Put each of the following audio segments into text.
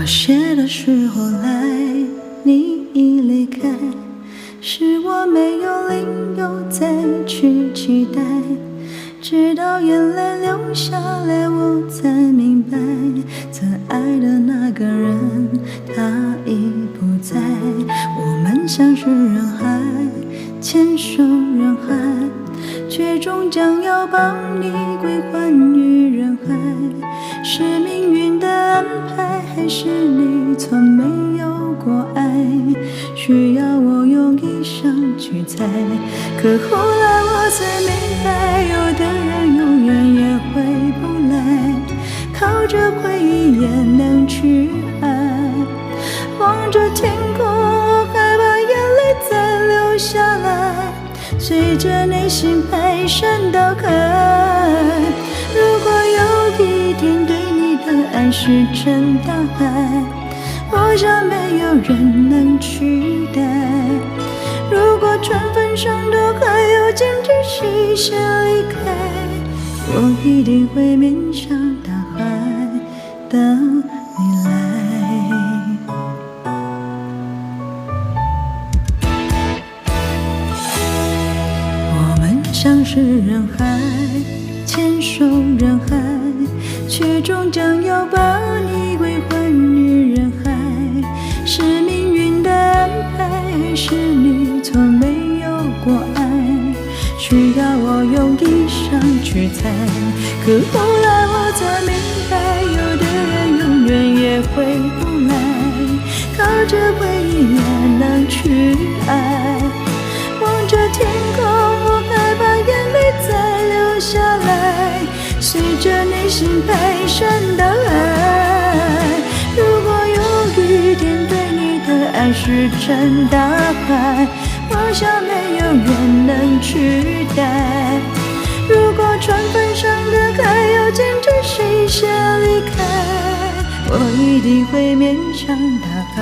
我写的时候来，你已离开，是我没有理由再去期待，直到眼泪流下来，我才明白，曾爱的那个人他已不在。我们相识人海，牵手人海，却终将要把你归还于人海。是命运的安排，还是你从没有过爱？需要我用一生去猜。可后来我才明白，有的人永远也回不来，靠着回忆也能去爱。望着天空，我害怕眼泪再流下来，随着内心排山倒海。如果有一天对你的爱石沉大海，我想没有人能取代。如果船帆上都还有坚持谁先离开，我一定会面向大海等你来。我们相识人海，牵手人海，却终将要把你归还于人海。是命运的安排，还是你从没有过爱？需要我用一生去猜。可后来我才明白，有的人永远也回不来，靠着回忆也能去爱。望着天空，我害怕眼泪再流下来，随着内心排山倒海。如果有一天对你的爱石沉大海，我想没有人能取代。如果船帆上的还有坚持谁先离开，我一定会面向大海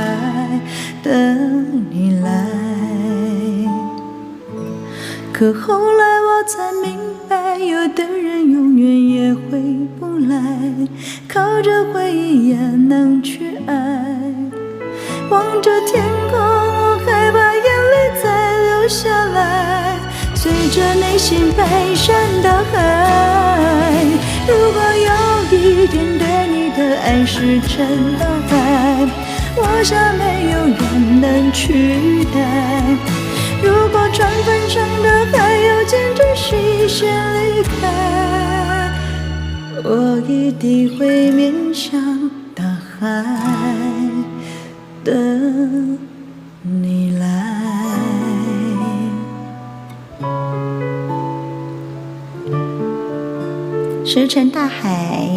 等你来。可后来我才明白，有的人永远也回不来，靠着回忆也能去爱。望着天空，我害怕眼泪再流下来，随着内心排山倒海。如果有一天对你的爱石沉大海，我想没有人能取代。如果船帆上的还有坚持谁先离开，我一定会面向大海等你来。石沉大海。